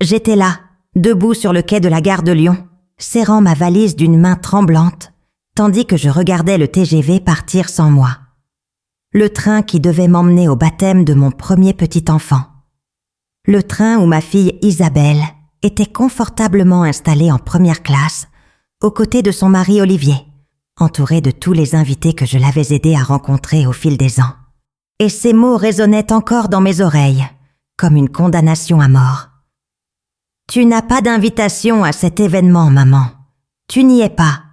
J'étais là, debout sur le quai de la gare de Lyon, serrant ma valise d'une main tremblante, tandis que je regardais le TGV partir sans moi. Le train qui devait m'emmener au baptême de mon premier petit enfant. Le train où ma fille Isabelle était confortablement installée en première classe, aux côtés de son mari Olivier, entourée de tous les invités que je l'avais aidé à rencontrer au fil des ans. Et ces mots résonnaient encore dans mes oreilles, comme une condamnation à mort. « Tu n'as pas d'invitation à cet événement, maman. Tu n'y es pas. »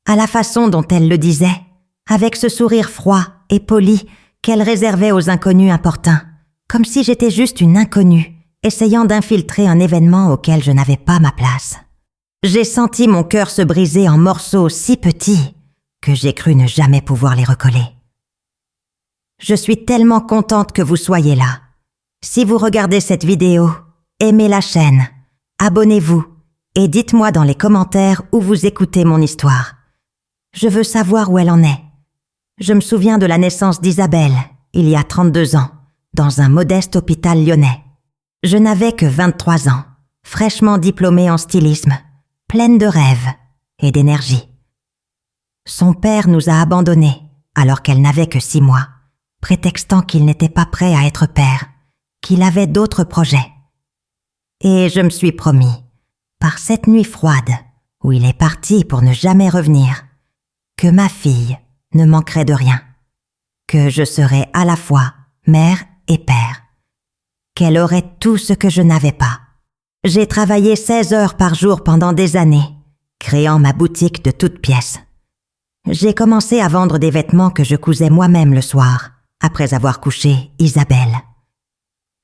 À la façon dont elle le disait, avec ce sourire froid et poli qu'elle réservait aux inconnus importuns, comme si j'étais juste une inconnue, essayant d'infiltrer un événement auquel je n'avais pas ma place. J'ai senti mon cœur se briser en morceaux si petits que j'ai cru ne jamais pouvoir les recoller. Je suis tellement contente que vous soyez là. Si vous regardez cette vidéo, aimez la chaîne, abonnez-vous et dites-moi dans les commentaires où vous écoutez mon histoire. Je veux savoir où elle en est. Je me souviens de la naissance d'Isabelle, il y a 32 ans, dans un modeste hôpital lyonnais. Je n'avais que 23 ans, fraîchement diplômée en stylisme, pleine de rêves et d'énergie. Son père nous a abandonnés alors qu'elle n'avait que 6 mois, prétextant qu'il n'était pas prêt à être père, qu'il avait d'autres projets. Et je me suis promis, par cette nuit froide où il est parti pour ne jamais revenir, que ma fille ne manquerait de rien, que je serais à la fois mère et père, qu'elle aurait tout ce que je n'avais pas. J'ai travaillé 16 heures par jour pendant des années, créant ma boutique de toutes pièces. J'ai commencé à vendre des vêtements que je cousais moi-même le soir, après avoir couché Isabelle.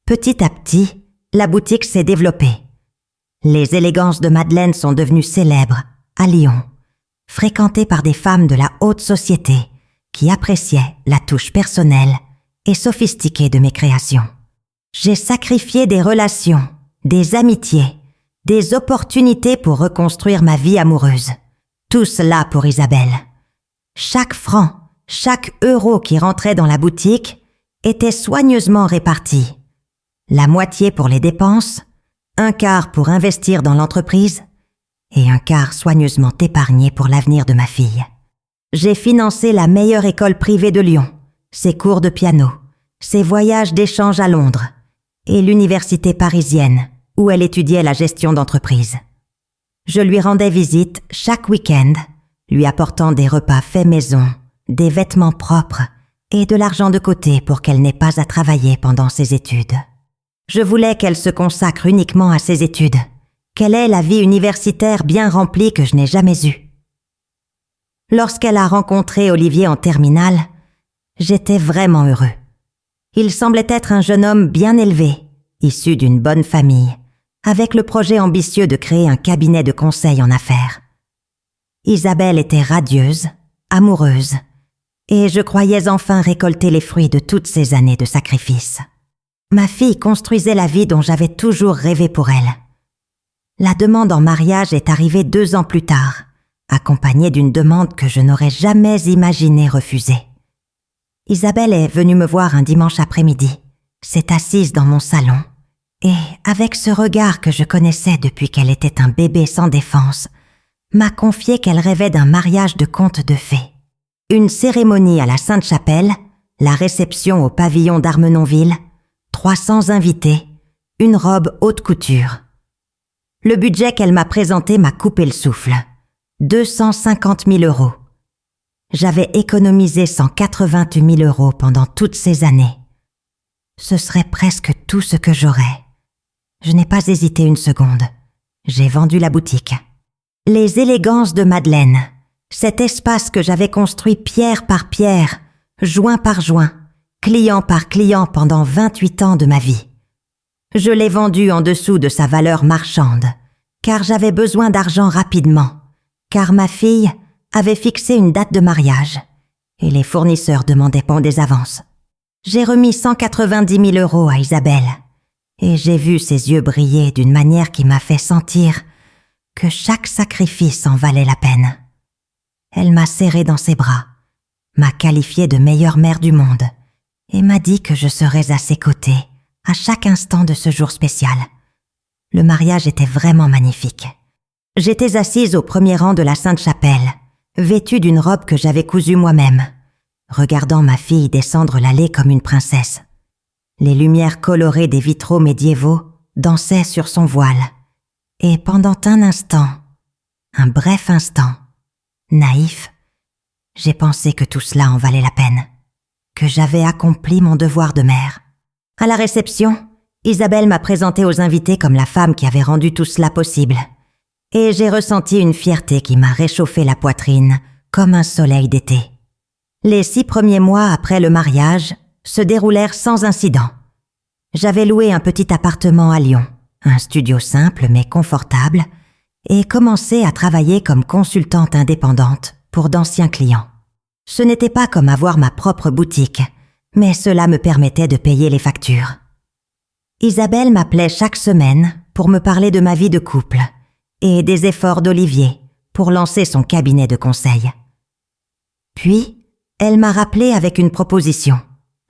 Petit à petit, la boutique s'est développée. Les élégances de Madeleine sont devenues célèbres, à Lyon, fréquentées par des femmes de la haute société qui appréciaient la touche personnelle et sophistiquée de mes créations. J'ai sacrifié des relations, des amitiés, des opportunités pour reconstruire ma vie amoureuse. Tout cela pour Isabelle. Chaque franc, chaque euro qui rentrait dans la boutique était soigneusement réparti. La moitié pour les dépenses, un quart pour investir dans l'entreprise et un quart soigneusement épargné pour l'avenir de ma fille. J'ai financé la meilleure école privée de Lyon, ses cours de piano, ses voyages d'échange à Londres et l'université parisienne où elle étudiait la gestion d'entreprise. Je lui rendais visite chaque week-end, lui apportant des repas faits maison, des vêtements propres et de l'argent de côté pour qu'elle n'ait pas à travailler pendant ses études. Je voulais qu'elle se consacre uniquement à ses études, qu'elle ait la vie universitaire bien remplie que je n'ai jamais eue. Lorsqu'elle a rencontré Olivier en terminale, j'étais vraiment heureux. Il semblait être un jeune homme bien élevé, issu d'une bonne famille, avec le projet ambitieux de créer un cabinet de conseil en affaires. Isabelle était radieuse, amoureuse, et je croyais enfin récolter les fruits de toutes ces années de sacrifice. Ma fille construisait la vie dont j'avais toujours rêvé pour elle. La demande en mariage est arrivée 2 ans plus tard, accompagnée d'une demande que je n'aurais jamais imaginé refuser. Isabelle est venue me voir un dimanche après-midi, s'est assise dans mon salon et, avec ce regard que je connaissais depuis qu'elle était un bébé sans défense, m'a confié qu'elle rêvait d'un mariage de conte de fées. Une cérémonie à la Sainte-Chapelle, la réception au pavillon d'Armenonville, 300 invités, une robe haute couture. Le budget qu'elle m'a présenté m'a coupé le souffle. 250 000 €. J'avais économisé 188 000 € pendant toutes ces années. Ce serait presque tout ce que j'aurais. Je n'ai pas hésité une seconde. J'ai vendu la boutique. Les élégances de Madeleine, cet espace que j'avais construit pierre par pierre, joint par joint, client par client pendant 28 ans de ma vie. Je l'ai vendu en dessous de sa valeur marchande, car j'avais besoin d'argent rapidement, car ma fille avait fixé une date de mariage et les fournisseurs demandaient bon des avances. J'ai remis 190 000 € à Isabelle et j'ai vu ses yeux briller d'une manière qui m'a fait sentir que chaque sacrifice en valait la peine. Elle m'a serré dans ses bras, m'a qualifiée de meilleure mère du monde et m'a dit que je serais à ses côtés à chaque instant de ce jour spécial. Le mariage était vraiment magnifique. J'étais assise au premier rang de la Sainte-Chapelle, vêtue d'une robe que j'avais cousue moi-même, regardant ma fille descendre l'allée comme une princesse. Les lumières colorées des vitraux médiévaux dansaient sur son voile. Et pendant un instant, un bref instant, naïf, j'ai pensé que tout cela en valait la peine, que j'avais accompli mon devoir de mère. À la réception, Isabelle m'a présentée aux invités comme la femme qui avait rendu tout cela possible. Et j'ai ressenti une fierté qui m'a réchauffé la poitrine comme un soleil d'été. Les 6 premiers mois après le mariage se déroulèrent sans incident. J'avais loué un petit appartement à Lyon, un studio simple mais confortable, et commencé à travailler comme consultante indépendante pour d'anciens clients. Ce n'était pas comme avoir ma propre boutique, mais cela me permettait de payer les factures. Isabelle m'appelait chaque semaine pour me parler de ma vie de couple et des efforts d'Olivier pour lancer son cabinet de conseil. Puis, elle m'a rappelé avec une proposition.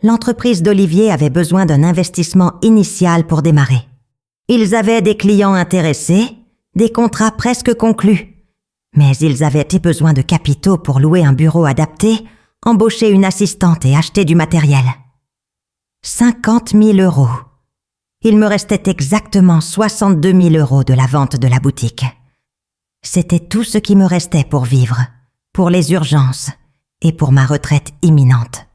L'entreprise d'Olivier avait besoin d'un investissement initial pour démarrer. Ils avaient des clients intéressés, des contrats presque conclus, mais ils avaient besoin de capitaux pour louer un bureau adapté, embaucher une assistante et acheter du matériel. 50 000 €. Il me restait exactement 62 000 € de la vente de la boutique. C'était tout ce qui me restait pour vivre, pour les urgences et pour ma retraite imminente.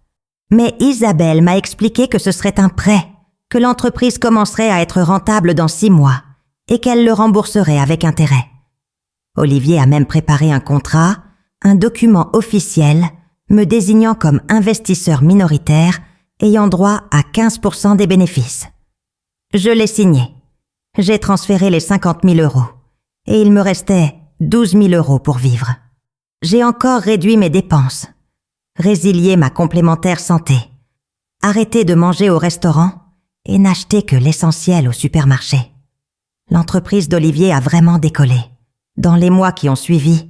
Mais Isabelle m'a expliqué que ce serait un prêt, que l'entreprise commencerait à être rentable dans 6 mois et qu'elle le rembourserait avec intérêt. Olivier a même préparé un contrat, un document officiel me désignant comme investisseur minoritaire ayant droit à 15% des bénéfices. Je l'ai signé. J'ai transféré les 50 000 € et il me restait 12 000 € pour vivre. J'ai encore réduit mes dépenses, résilié ma complémentaire santé, arrêté de manger au restaurant et n'acheté que l'essentiel au supermarché. L'entreprise d'Olivier a vraiment décollé. Dans les mois qui ont suivi,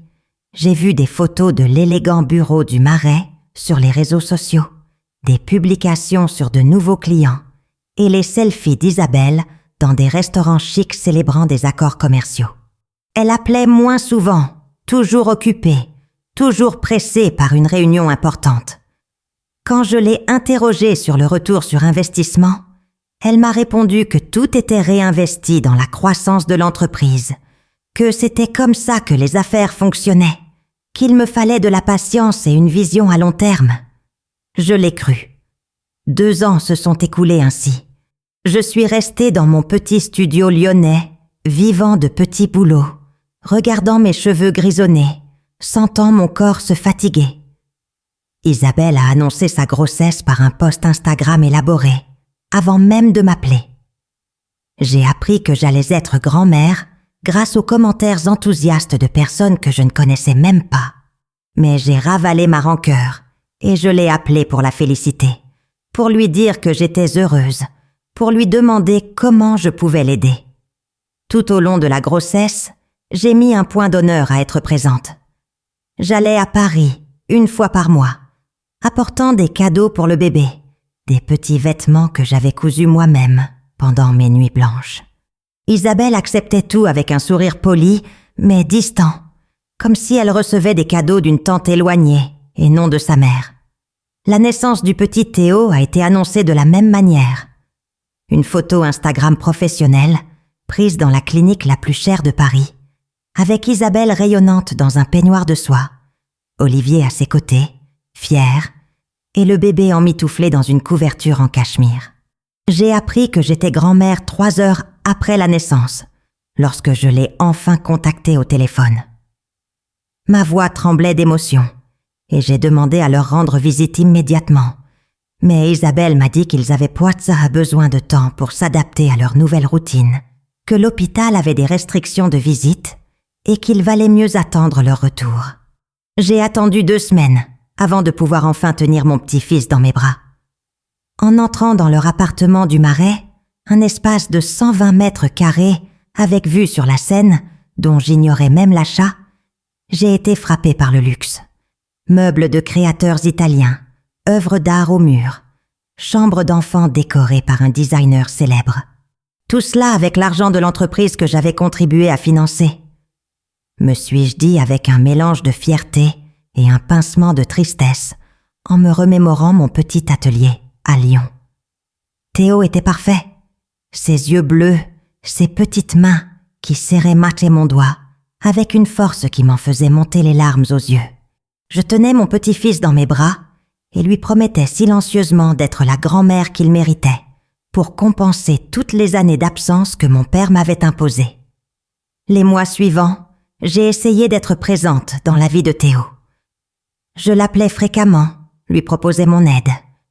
j'ai vu des photos de l'élégant bureau du Marais sur les réseaux sociaux, des publications sur de nouveaux clients et les selfies d'Isabelle dans des restaurants chics célébrant des accords commerciaux. Elle appelait moins souvent, toujours occupée, toujours pressée par une réunion importante. Quand je l'ai interrogée sur le retour sur investissement, elle m'a répondu que tout était réinvesti dans la croissance de l'entreprise, que c'était comme ça que les affaires fonctionnaient, qu'il me fallait de la patience et une vision à long terme. Je l'ai cru. 2 ans se sont écoulés ainsi. Je suis restée dans mon petit studio lyonnais, vivant de petits boulots, regardant mes cheveux grisonnés, sentant mon corps se fatiguer. Isabelle a annoncé sa grossesse par un post Instagram élaboré, avant même de m'appeler. J'ai appris que j'allais être grand-mère grâce aux commentaires enthousiastes de personnes que je ne connaissais même pas. Mais j'ai ravalé ma rancœur et je l'ai appelée pour la féliciter, pour lui dire que j'étais heureuse, pour lui demander comment je pouvais l'aider. Tout au long de la grossesse, j'ai mis un point d'honneur à être présente. J'allais à Paris 1 fois par mois, apportant des cadeaux pour le bébé, des petits vêtements que j'avais cousus moi-même pendant mes nuits blanches. Isabelle acceptait tout avec un sourire poli, mais distant, comme si elle recevait des cadeaux d'une tante éloignée et non de sa mère. La naissance du petit Théo a été annoncée de la même manière. Une photo Instagram professionnelle, prise dans la clinique la plus chère de Paris, avec Isabelle rayonnante dans un peignoir de soie, Olivier à ses côtés, fier, et le bébé emmitouflé dans une couverture en cachemire. J'ai appris que j'étais grand-mère 3 heures après la naissance, lorsque je l'ai enfin contactée au téléphone. Ma voix tremblait d'émotion, et j'ai demandé à leur rendre visite immédiatement. Mais Isabelle m'a dit qu'ils avaient besoin de temps pour s'adapter à leur nouvelle routine, que l'hôpital avait des restrictions de visite et qu'il valait mieux attendre leur retour. J'ai attendu 2 semaines avant de pouvoir enfin tenir mon petit-fils dans mes bras. En entrant dans leur appartement du Marais, un espace de 120 mètres carrés avec vue sur la Seine, dont j'ignorais même l'achat, j'ai été frappée par le luxe. Meubles de créateurs italiens, œuvres d'art au mur, chambre d'enfants décorée par un designer célèbre. Tout cela avec l'argent de l'entreprise que j'avais contribué à financer. Me suis-je dit avec un mélange de fierté et un pincement de tristesse en me remémorant mon petit atelier à Lyon. Théo était parfait. Ses yeux bleus, ses petites mains qui serraient mat et mon doigt, avec une force qui m'en faisait monter les larmes aux yeux. Je tenais mon petit-fils dans mes bras et lui promettais silencieusement d'être la grand-mère qu'il méritait pour compenser toutes les années d'absence que mon père m'avait imposées. Les mois suivants, j'ai essayé d'être présente dans la vie de Théo. Je l'appelais fréquemment, lui proposais mon aide,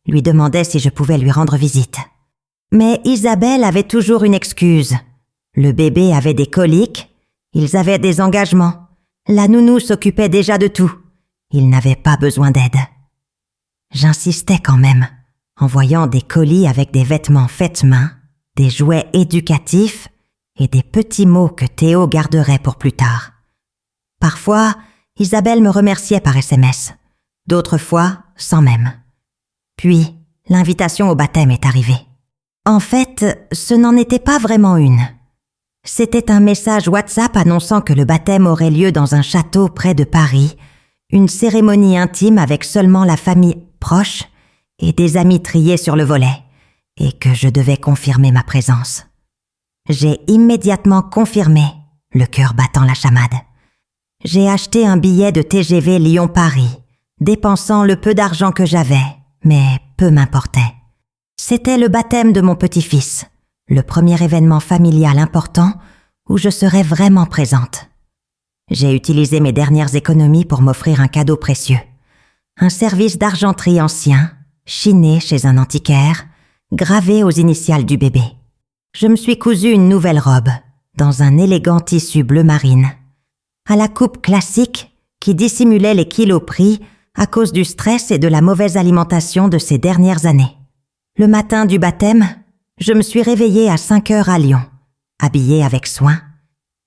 lui demandais si je pouvais lui rendre visite. Mais Isabelle avait toujours une excuse. Le bébé avait des coliques, ils avaient des engagements, la nounou s'occupait déjà de tout, il n'avait pas besoin d'aide. J'insistais quand même, en voyant des colis avec des vêtements faits main, des jouets éducatifs et des petits mots que Théo garderait pour plus tard. Parfois, Isabelle me remerciait par SMS, d'autres fois, sans même. Puis, l'invitation au baptême est arrivée. En fait, ce n'en était pas vraiment une. C'était un message WhatsApp annonçant que le baptême aurait lieu dans un château près de Paris, une cérémonie intime avec seulement la famille proche et des amis triés sur le volet, et que je devais confirmer ma présence. J'ai immédiatement confirmé, le cœur battant la chamade. J'ai acheté un billet de TGV Lyon-Paris, dépensant le peu d'argent que j'avais, mais peu m'importait. C'était le baptême de mon petit-fils, le premier événement familial important où je serais vraiment présente. J'ai utilisé mes dernières économies pour m'offrir un cadeau précieux. Un service d'argenterie ancien, chiné chez un antiquaire, gravé aux initiales du bébé. Je me suis cousu une nouvelle robe, dans un élégant tissu bleu marine, à la coupe classique qui dissimulait les kilos pris à cause du stress et de la mauvaise alimentation de ces dernières années. Le matin du baptême, je me suis réveillée à 5 heures à Lyon, habillée avec soin.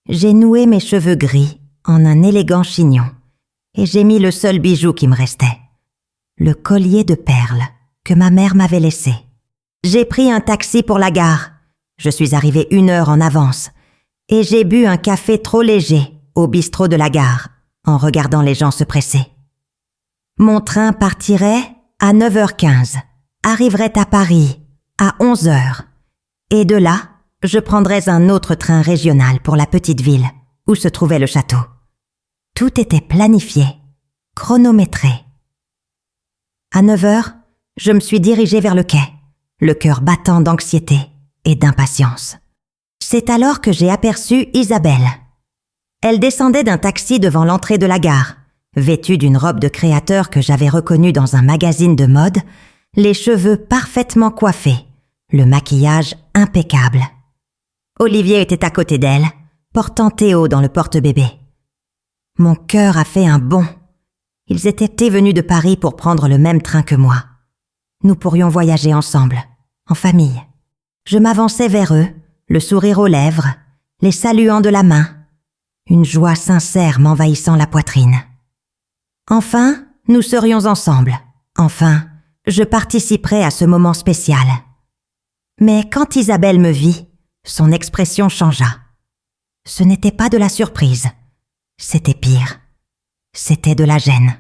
J'ai noué mes cheveux gris en un élégant chignon et j'ai mis le seul bijou qui me restait, le collier de perles que ma mère m'avait laissé. J'ai pris un taxi pour la gare. Je suis arrivée 1 heure en avance et j'ai bu un café trop léger au bistrot de la gare en regardant les gens se presser. Mon train partirait à 9h15, arriverait à Paris à 11h et de là, je prendrais un autre train régional pour la petite ville où se trouvait le château. Tout était planifié, chronométré. À 9h, je me suis dirigée vers le quai, le cœur battant d'anxiété et d'impatience. C'est alors que j'ai aperçu Isabelle. Elle descendait d'un taxi devant l'entrée de la gare, vêtue d'une robe de créateur que j'avais reconnue dans un magazine de mode, les cheveux parfaitement coiffés, le maquillage impeccable. Olivier était à côté d'elle, portant Théo dans le porte-bébé. Mon cœur a fait un bond. Ils étaient venus de Paris pour prendre le même train que moi. Nous pourrions voyager ensemble, en famille. Je m'avançais vers eux, le sourire aux lèvres, les saluant de la main, une joie sincère m'envahissant la poitrine. Enfin, nous serions ensemble. Enfin, je participerais à ce moment spécial. Mais quand Isabelle me vit, son expression changea. Ce n'était pas de la surprise. C'était pire. C'était de la gêne.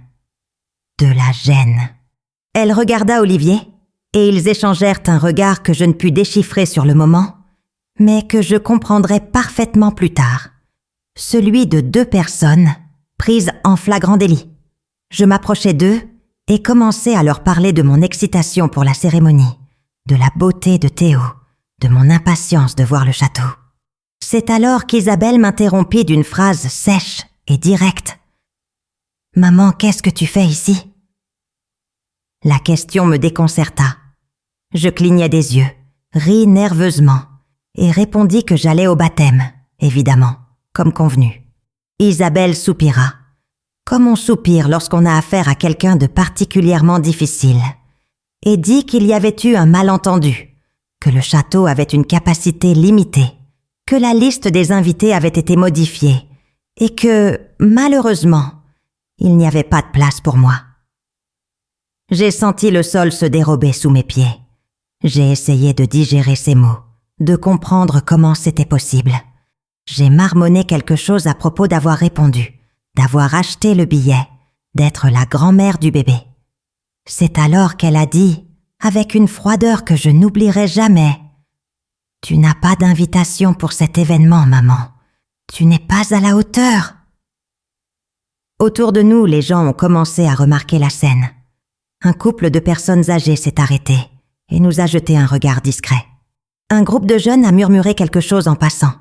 De la gêne. Elle regarda Olivier, et ils échangèrent un regard que je ne pus déchiffrer sur le moment, mais que je comprendrai parfaitement plus tard. Celui de 2 personnes, prises en flagrant délit. Je m'approchai d'eux et commençai à leur parler de mon excitation pour la cérémonie, de la beauté de Théo, de mon impatience de voir le château. C'est alors qu'Isabelle m'interrompit d'une phrase sèche et directe. « Maman, qu'est-ce que tu fais ici ?» La question me déconcerta. Je clignai des yeux, ris nerveusement et répondis que j'allais au baptême, évidemment, comme convenu. Isabelle soupira, comme on soupire lorsqu'on a affaire à quelqu'un de particulièrement difficile, et dit qu'il y avait eu un malentendu, que le château avait une capacité limitée, que la liste des invités avait été modifiée et que, malheureusement, il n'y avait pas de place pour moi. J'ai senti le sol se dérober sous mes pieds. J'ai essayé de digérer ces mots, de comprendre comment c'était possible. J'ai marmonné quelque chose à propos d'avoir répondu, d'avoir acheté le billet, d'être la grand-mère du bébé. C'est alors qu'elle a dit, avec une froideur que je n'oublierai jamais, « Tu n'as pas d'invitation pour cet événement, maman. Tu n'es pas à la hauteur. » Autour de nous, les gens ont commencé à remarquer la scène. Un couple de personnes âgées s'est arrêté et nous a jeté un regard discret. Un groupe de jeunes a murmuré quelque chose en passant.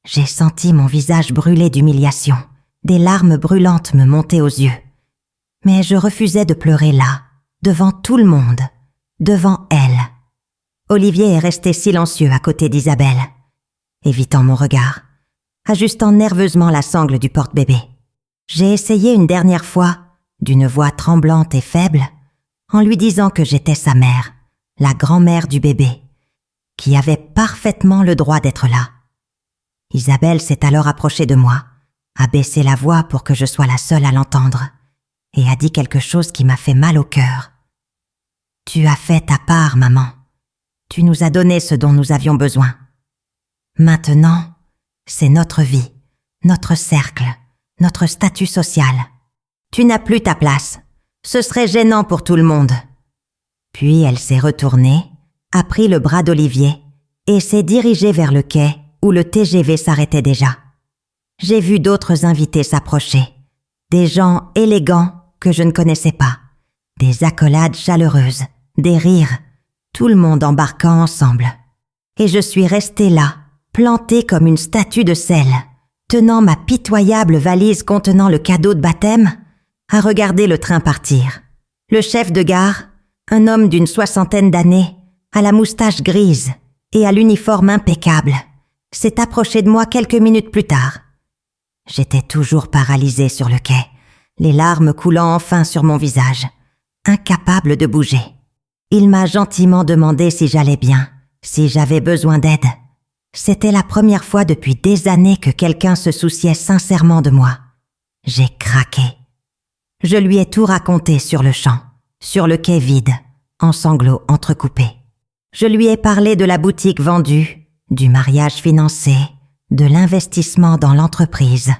J'ai senti mon visage brûler d'humiliation. Des larmes brûlantes me montaient aux yeux. Mais je refusais de pleurer là, devant tout le monde, devant elle. Olivier est resté silencieux à côté d'Isabelle, évitant mon regard, ajustant nerveusement la sangle du porte-bébé. J'ai essayé une dernière fois, d'une voix tremblante et faible, en lui disant que j'étais sa mère, la grand-mère du bébé, qui avait parfaitement le droit d'être là. Isabelle s'est alors approchée de moi, a baissé la voix pour que je sois la seule à l'entendre, et a dit quelque chose qui m'a fait mal au cœur. « Tu as fait ta part, maman. Tu nous as donné ce dont nous avions besoin. Maintenant, c'est notre vie, notre cercle, notre statut social. Tu n'as plus ta place. Ce serait gênant pour tout le monde. » Puis elle s'est retournée, a pris le bras d'Olivier et s'est dirigée vers le quai où le TGV s'arrêtait déjà. J'ai vu d'autres invités s'approcher, des gens élégants que je ne connaissais pas, des accolades chaleureuses, des rires, tout le monde embarquant ensemble. Et je suis restée là, plantée comme une statue de sel, tenant ma pitoyable valise contenant le cadeau de baptême, à regarder le train partir. Le chef de gare, un homme d'une 60aine d'années, à la moustache grise et à l'uniforme impeccable, s'est approché de moi quelques minutes plus tard. J'étais toujours paralysée sur le quai, les larmes coulant enfin sur mon visage, incapable de bouger. Il m'a gentiment demandé si j'allais bien, si j'avais besoin d'aide. C'était la première fois depuis des années que quelqu'un se souciait sincèrement de moi. J'ai craqué. Je lui ai tout raconté sur le champ, sur le quai vide, en sanglots entrecoupés. Je lui ai parlé de la boutique vendue, du mariage financé, de l'investissement dans l'entreprise,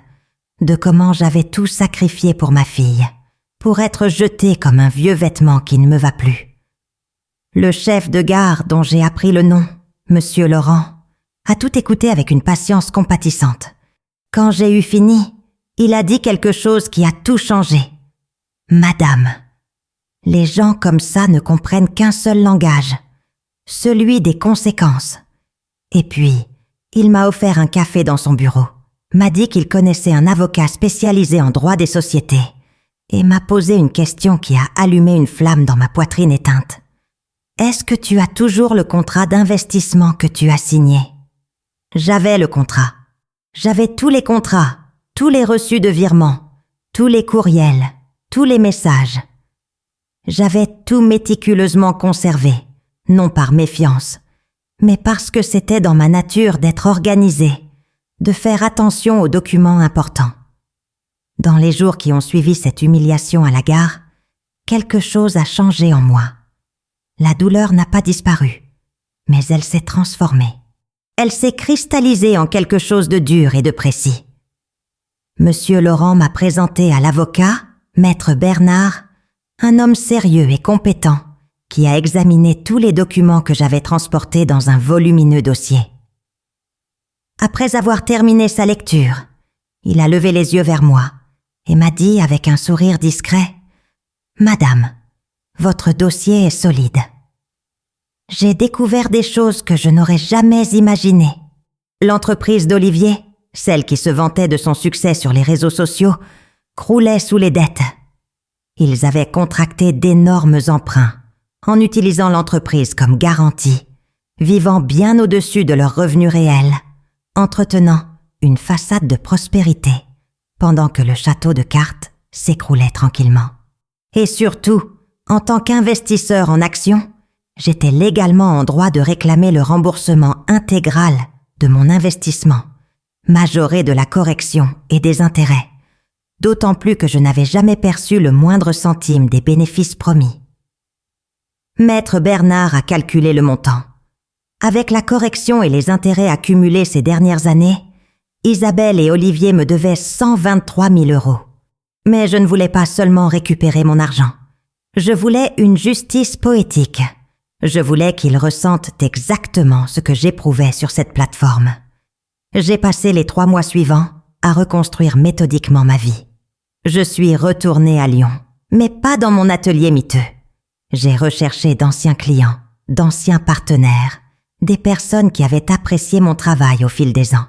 de comment j'avais tout sacrifié pour ma fille, pour être jetée comme un vieux vêtement qui ne me va plus. Le chef de gare dont j'ai appris le nom, Monsieur Laurent, a tout écouté avec une patience compatissante. Quand j'ai eu fini, il a dit quelque chose qui a tout changé. « Madame, les gens comme ça ne comprennent qu'un seul langage, celui des conséquences. » Et puis, il m'a offert un café dans son bureau, m'a dit qu'il connaissait un avocat spécialisé en droit des sociétés et m'a posé une question qui a allumé une flamme dans ma poitrine éteinte. « Est-ce que tu as toujours le contrat d'investissement que tu as signé ?» J'avais le contrat. J'avais tous les contrats, tous les reçus de virement, tous les courriels, tous les messages. J'avais tout méticuleusement conservé, non par méfiance, mais parce que c'était dans ma nature d'être organisée, de faire attention aux documents importants. Dans les jours qui ont suivi cette humiliation à la gare, quelque chose a changé en moi. La douleur n'a pas disparu, mais elle s'est transformée. Elle s'est cristallisée en quelque chose de dur et de précis. Monsieur Laurent m'a présenté à l'avocat, Maître Bernard, un homme sérieux et compétent qui a examiné tous les documents que j'avais transportés dans un volumineux dossier. Après avoir terminé sa lecture, il a levé les yeux vers moi et m'a dit avec un sourire discret « Madame, votre dossier est solide. » J'ai découvert des choses que je n'aurais jamais imaginées. L'entreprise d'Olivier, celle qui se vantait de son succès sur les réseaux sociaux, croulait sous les dettes. Ils avaient contracté d'énormes emprunts, en utilisant l'entreprise comme garantie, vivant bien au-dessus de leurs revenus réels, entretenant une façade de prospérité, pendant que le château de cartes s'écroulait tranquillement. Et surtout, en tant qu'investisseur en actions, j'étais légalement en droit de réclamer le remboursement intégral de mon investissement, majoré de la correction et des intérêts, d'autant plus que je n'avais jamais perçu le moindre centime des bénéfices promis. Maître Bernard a calculé le montant. Avec la correction et les intérêts accumulés ces dernières années, Isabelle et Olivier me devaient 123 000 €. Mais je ne voulais pas seulement récupérer mon argent. Je voulais une justice poétique. Je voulais qu'ils ressentent exactement ce que j'éprouvais sur cette plateforme. J'ai passé les 3 mois suivants à reconstruire méthodiquement ma vie. Je suis retournée à Lyon, mais pas dans mon atelier miteux. J'ai recherché d'anciens clients, d'anciens partenaires, des personnes qui avaient apprécié mon travail au fil des ans.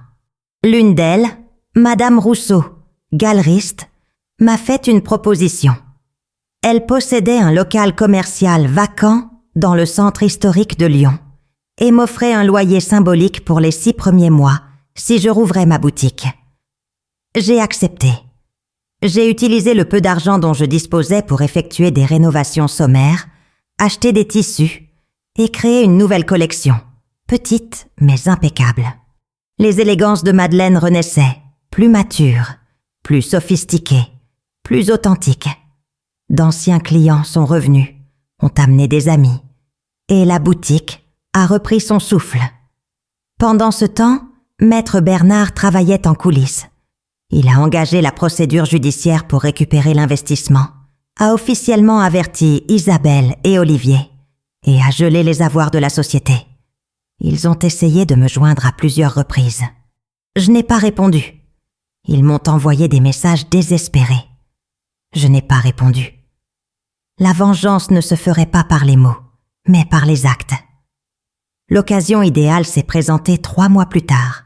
L'une d'elles, Madame Rousseau, galeriste, m'a fait une proposition. Elle possédait un local commercial vacant dans le centre historique de Lyon et m'offrait un loyer symbolique pour les 6 premiers mois si je rouvrais ma boutique. J'ai accepté. J'ai utilisé le peu d'argent dont je disposais pour effectuer des rénovations sommaires, acheter des tissus et créer une nouvelle collection, petite mais impeccable. Les élégances de Madeleine renaissaient, plus matures, plus sophistiquées, plus authentiques. D'anciens clients sont revenus, ont amené des amis, et la boutique a repris son souffle. Pendant ce temps, Maître Bernard travaillait en coulisses. Il a engagé la procédure judiciaire pour récupérer l'investissement, a officiellement averti Isabelle et Olivier et a gelé les avoirs de la société. Ils ont essayé de me joindre à plusieurs reprises. Je n'ai pas répondu. Ils m'ont envoyé des messages désespérés. Je n'ai pas répondu. La vengeance ne se ferait pas par les mots, mais par les actes. L'occasion idéale s'est présentée 3 mois plus tard.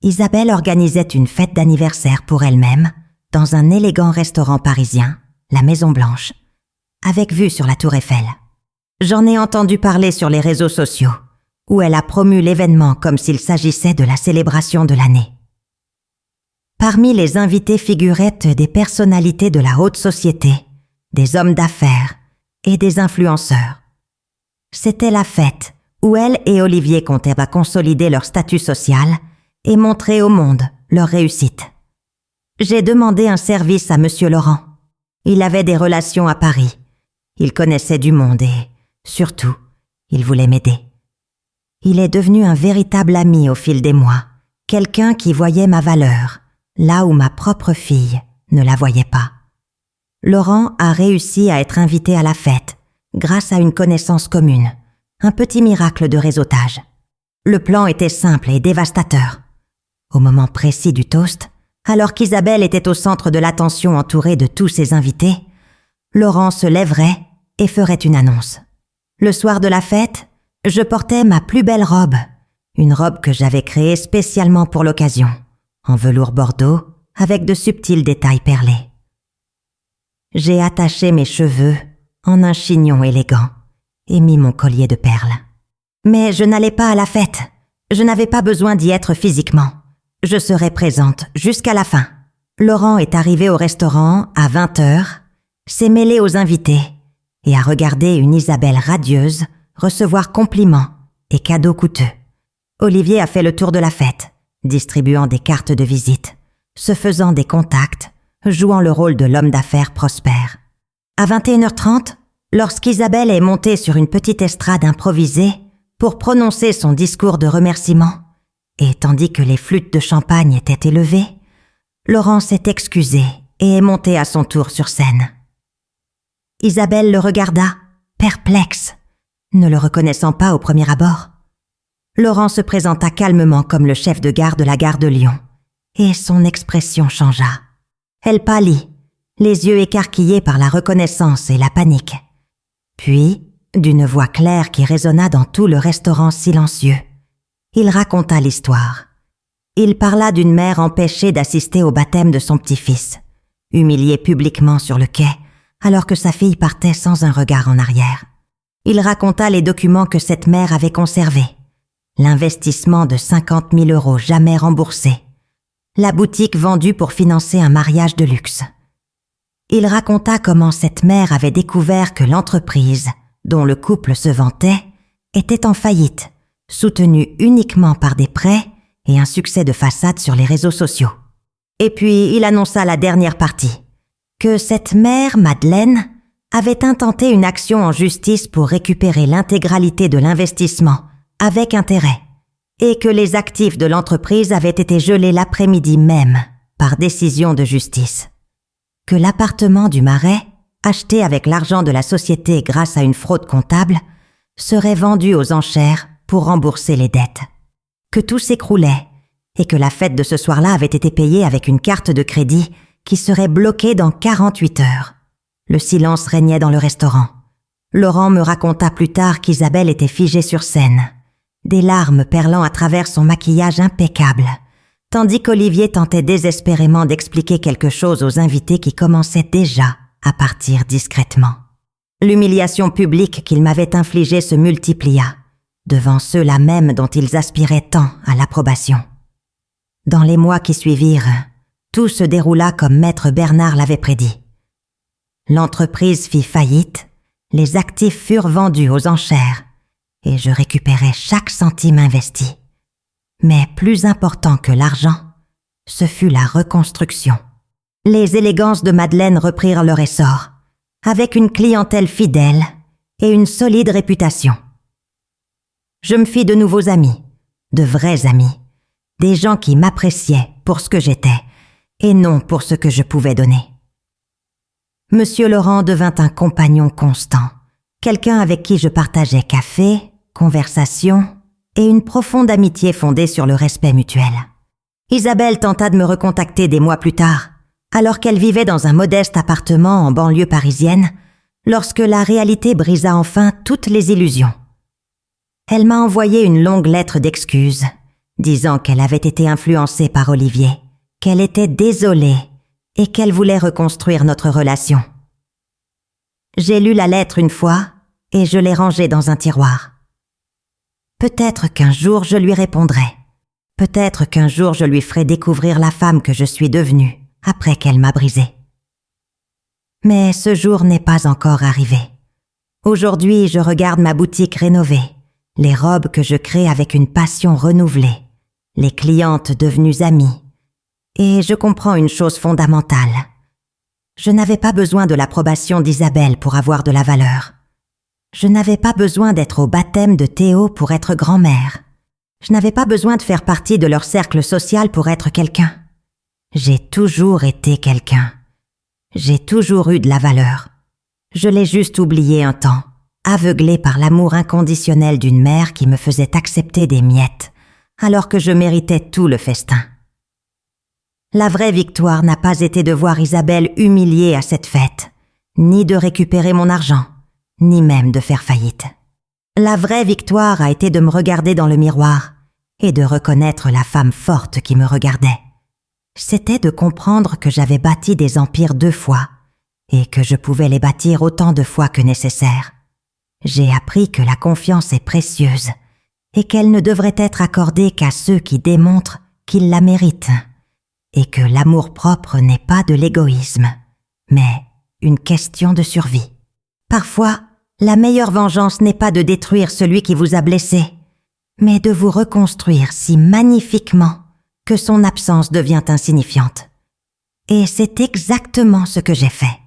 Isabelle organisait une fête d'anniversaire pour elle-même dans un élégant restaurant parisien, la Maison Blanche, avec vue sur la Tour Eiffel. J'en ai entendu parler sur les réseaux sociaux, où elle a promu l'événement comme s'il s'agissait de la célébration de l'année. Parmi les invités figuraient des personnalités de la haute société, des hommes d'affaires et des influenceurs. C'était la fête où elle et Olivier comptaient consolider leur statut social et montrer au monde leur réussite. J'ai demandé un service à Monsieur Laurent. Il avait des relations à Paris. Il connaissait du monde et, surtout, il voulait m'aider. Il est devenu un véritable ami au fil des mois, quelqu'un qui voyait ma valeur, là où ma propre fille ne la voyait pas. Laurent a réussi à être invité à la fête, grâce à une connaissance commune, un petit miracle de réseautage. Le plan était simple et dévastateur. Au moment précis du toast, alors qu'Isabelle était au centre de l'attention entourée de tous ses invités, Laurent se lèverait et ferait une annonce. Le soir de la fête, je portais ma plus belle robe, une robe que j'avais créée spécialement pour l'occasion, en velours bordeaux avec de subtils détails perlés. J'ai attaché mes cheveux en un chignon élégant et mis mon collier de perles. Mais je n'allais pas à la fête, je n'avais pas besoin d'y être physiquement. Je serai présente jusqu'à la fin. Laurent est arrivé au restaurant à 20h, s'est mêlé aux invités et a regardé une Isabelle radieuse recevoir compliments et cadeaux coûteux. Olivier a fait le tour de la fête, distribuant des cartes de visite, se faisant des contacts, jouant le rôle de l'homme d'affaires prospère. À 21h30, lorsqu'Isabelle est montée sur une petite estrade improvisée pour prononcer son discours de remerciement, et tandis que les flûtes de champagne étaient élevées, Laurent s'est excusé et est monté à son tour sur scène. Isabelle le regarda, perplexe, ne le reconnaissant pas au premier abord. Laurent se présenta calmement comme le chef de gare de la gare de Lyon, et son expression changea. Elle pâlit, les yeux écarquillés par la reconnaissance et la panique. Puis, d'une voix claire qui résonna dans tout le restaurant silencieux, il raconta l'histoire. Il parla d'une mère empêchée d'assister au baptême de son petit-fils, humiliée publiquement sur le quai, alors que sa fille partait sans un regard en arrière. Il raconta les documents que cette mère avait conservés, l'investissement de 50 000 € jamais remboursé, la boutique vendue pour financer un mariage de luxe. Il raconta comment cette mère avait découvert que l'entreprise, dont le couple se vantait, était en faillite, soutenue uniquement par des prêts et un succès de façade sur les réseaux sociaux. Et puis il annonça la dernière partie, que cette mère, Madeleine, avait intenté une action en justice pour récupérer l'intégralité de l'investissement avec intérêt, et que les actifs de l'entreprise avaient été gelés l'après-midi même, par décision de justice. Que l'appartement du Marais, acheté avec l'argent de la société grâce à une fraude comptable, serait vendu aux enchères pour rembourser les dettes. Que tout s'écroulait, et que la fête de ce soir-là avait été payée avec une carte de crédit qui serait bloquée dans 48 heures. Le silence régnait dans le restaurant. Laurent me raconta plus tard qu'Isabelle était figée sur scène, des larmes perlant à travers son maquillage impeccable, tandis qu'Olivier tentait désespérément d'expliquer quelque chose aux invités qui commençaient déjà à partir discrètement. L'humiliation publique qu'il m'avait infligée se multiplia, devant ceux-là même dont ils aspiraient tant à l'approbation. Dans les mois qui suivirent, tout se déroula comme maître Bernard l'avait prédit. L'entreprise fit faillite, les actifs furent vendus aux enchères, et je récupérai chaque centime investi. Mais plus important que l'argent, ce fut la reconstruction. Les élégances de Madeleine reprirent leur essor, avec une clientèle fidèle et une solide réputation. Je me fis de nouveaux amis, de vrais amis, des gens qui m'appréciaient pour ce que j'étais et non pour ce que je pouvais donner. Monsieur Laurent devint un compagnon constant, quelqu'un avec qui je partageais café, conversation et une profonde amitié fondée sur le respect mutuel. Isabelle tenta de me recontacter des mois plus tard, alors qu'elle vivait dans un modeste appartement en banlieue parisienne, lorsque la réalité brisa enfin toutes les illusions. Elle m'a envoyé une longue lettre d'excuses, disant qu'elle avait été influencée par Olivier, qu'elle était désolée et qu'elle voulait reconstruire notre relation. J'ai lu la lettre une fois et je l'ai rangée dans un tiroir. Peut-être qu'un jour je lui répondrai. Peut-être qu'un jour je lui ferai découvrir la femme que je suis devenue après qu'elle m'a brisée. Mais ce jour n'est pas encore arrivé. Aujourd'hui, je regarde ma boutique rénovée, les robes que je crée avec une passion renouvelée, les clientes devenues amies. Et je comprends une chose fondamentale. Je n'avais pas besoin de l'approbation d'Isabelle pour avoir de la valeur. Je n'avais pas besoin d'être au baptême de Théo pour être grand-mère. Je n'avais pas besoin de faire partie de leur cercle social pour être quelqu'un. J'ai toujours été quelqu'un. J'ai toujours eu de la valeur. Je l'ai juste oublié un temps, aveuglé par l'amour inconditionnel d'une mère qui me faisait accepter des miettes, alors que je méritais tout le festin. La vraie victoire n'a pas été de voir Isabelle humiliée à cette fête, ni de récupérer mon argent, ni même de faire faillite. La vraie victoire a été de me regarder dans le miroir et de reconnaître la femme forte qui me regardait. C'était de comprendre que j'avais bâti des empires 2 fois et que je pouvais les bâtir autant de fois que nécessaire. J'ai appris que la confiance est précieuse et qu'elle ne devrait être accordée qu'à ceux qui démontrent qu'ils la méritent, et que l'amour-propre n'est pas de l'égoïsme, mais une question de survie. Parfois, la meilleure vengeance n'est pas de détruire celui qui vous a blessé, mais de vous reconstruire si magnifiquement que son absence devient insignifiante. Et c'est exactement ce que j'ai fait.